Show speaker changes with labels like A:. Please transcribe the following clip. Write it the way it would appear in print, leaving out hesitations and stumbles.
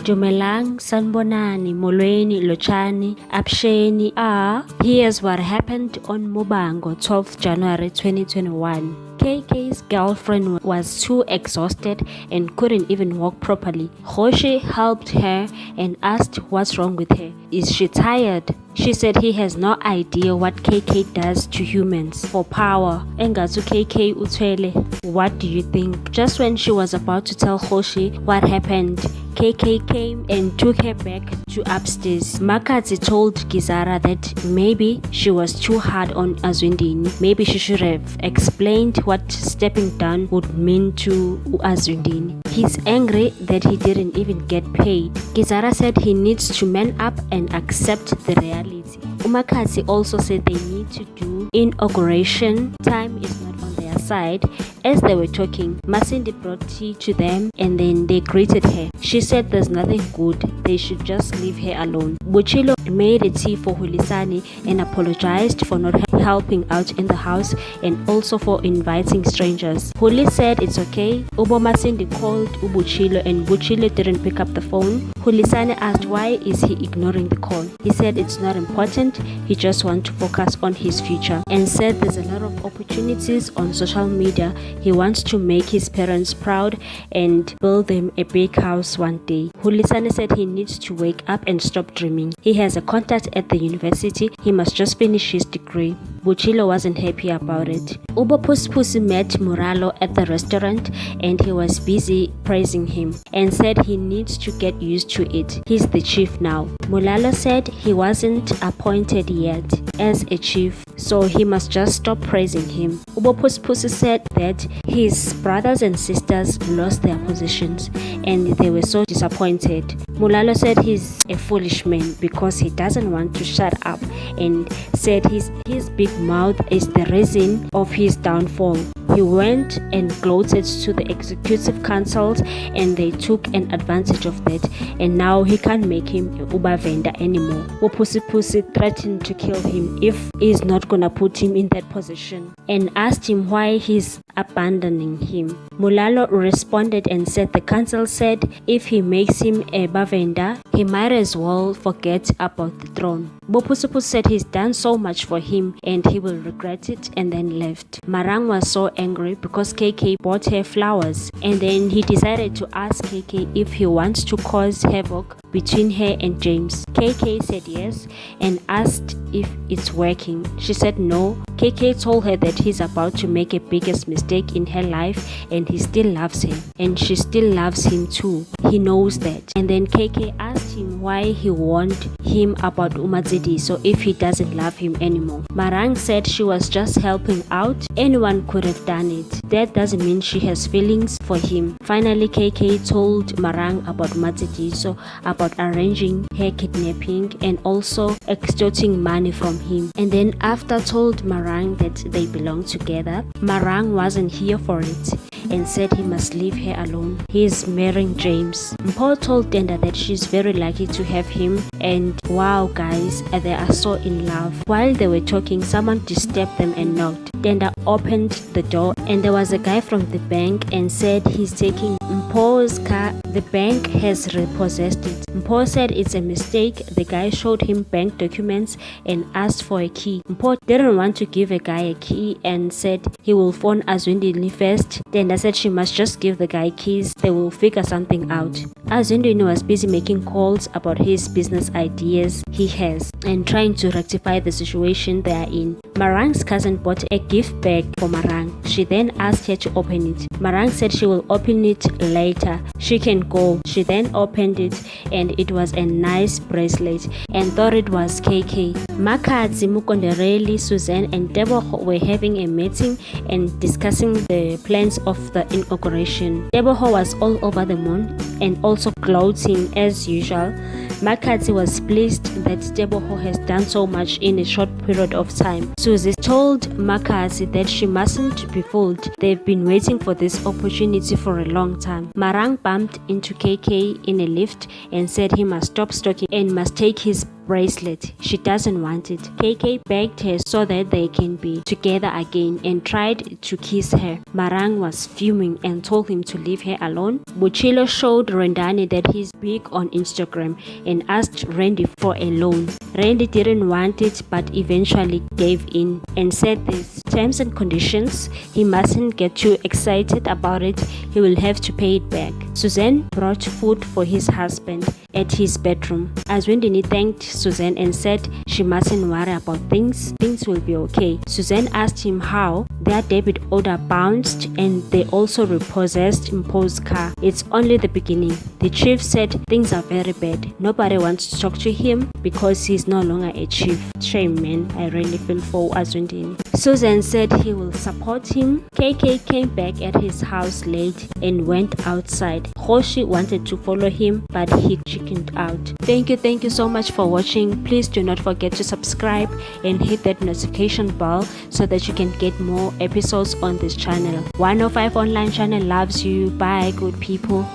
A: Dumelang, sanbonani, molweni, lochani, apsheni. Here's what happened on Muvhango, 12th January 2021. KK's girlfriend was too exhausted and couldn't even walk properly. Hoshi helped her and asked what's wrong with her. Is she tired? She said he has no idea what KK does to humans for power. Engazu KK utwele. What do you think? Just when she was about to tell Hoshi what happened, KK came and took her back to upstairs. Makatsi told Gizara that maybe she was too hard on Azwindini. Maybe she should have explained what stepping down would mean to Azwindini. He's angry that he didn't even get paid. Gizara said he needs to man up and accept the reality. Umakatsi also said they need to do inauguration. Time is not on their side. As they were talking, Masindi brought tea to them and then they greeted her. She said there's nothing good, they should just leave her alone. Buchilo made a tea for Hulisani and apologized for not helping out in the house and also for inviting strangers. Huli said it's okay. Ubo Masindi called Ubuchilo and Buchilo didn't pick up the phone. Hulisani asked why is he ignoring the call. He said it's not important, he just wants to focus on his future and said there's a lot of opportunities on social media. He wants to make his parents proud and build them a big house one day. Hulisani said he needs to wake up and stop dreaming. He has a contact at the university. He must just finish his degree. Buchilo wasn't happy about it. Ubo Puspusi met Muralo at the restaurant and he was busy praising him and said he needs to get used to it. He's the chief now. Mulalo said he wasn't appointed yet as a chief, so he must just stop praising him. Ubo Puspusi said that his brothers and sisters lost their positions and they were so disappointed. Mulalo said he's a foolish man because he doesn't want to shut up and said his big mouth is the reason of his downfall. He went and gloated to the executive councils and they took an advantage of that and now he can't make him a Uber vendor anymore. Pussy threatened to kill him if he's not gonna put him in that position and asked him why he's abandoning him. Mulalo responded and said the council said if he makes him a bavenda, he might as well forget about the throne. Bopusupu said he's done so much for him and he will regret it and then left. Marang was so angry because KK bought her flowers and then he decided to ask KK if he wants to cause havoc between her and James. KK said yes and asked if it's working. She said no. KK told her that he's about to make a biggest mistake in her life and he still loves her and she still loves him too. He knows that. And then KK asked him why he warned him about Umazedi, so if he doesn't love him anymore. Marang said she was just helping out. Anyone could have done it. That doesn't mean she has feelings for him. Finally, KK told Marang about Umazedi, so about arranging her kidnapping and also extorting money from him. And then after told Marang that they belong together, Marang wasn't here for it and said he must leave her alone. He is marrying James. Mpo told Denda that she's very lucky to have him and wow guys, they are so in love. While they were talking, someone disturbed them and knocked. Denda opened the door and there was a guy from the bank and said he's taking Mpo's car. The bank has repossessed it. Mpo said it's a mistake. The guy showed him bank documents and asked for a key. Mpo didn't want to give a guy a key and said he will phone Azwindini first. Denda said she must just give the guy keys. They will figure something out. Azwindini was busy making calls about his business ideas he has and trying to rectify the situation they are in. Marang's cousin bought a gift bag for Marang. She then asked her to open it. Marang said she will open it later. She can go. She then opened it and it was a nice bracelet and thought it was KK. Makadzi, Mukondereli, Suzanne and Deboho were having a meeting and discussing the plans of the inauguration. Deboho was all over the moon and also gloating as usual. Makadzi was pleased that Deboho has done so much in a short period of time. Susie told Makadzi that she mustn't be fooled. They've been waiting for this opportunity for a long time. Marang bumped into KK in a lift and said he must stop stalking and must take his bracelet. She doesn't want it. KK begged her so that they can be together again and tried to kiss her. Marang was fuming and told him to leave her alone. Buchilo showed Rendani that he's big on Instagram and asked Randy for a loan. Randy didn't want it but eventually gave in and said there's terms and conditions. He mustn't get too excited about it. He will have to pay it back. Suzanne brought food for his husband at his bedroom. Azwindini thanked Suzanne and said she mustn't worry about things. Things will be okay. Suzanne asked him how. Their debit order bounced and they also repossessed Mpo's car. It's only the beginning. The chief said things are very bad. Nobody wants to talk to him because he's no longer a chief. Shame, man. I really feel for Azwindini. Susan said he will support him. KK came back at his house late and went outside. Hoshi wanted to follow him but he chickened out. Thank you so much for watching. Please do not forget to subscribe and hit that notification bell so that you can get more episodes on this channel. 105 Online channel loves you. Bye, good people.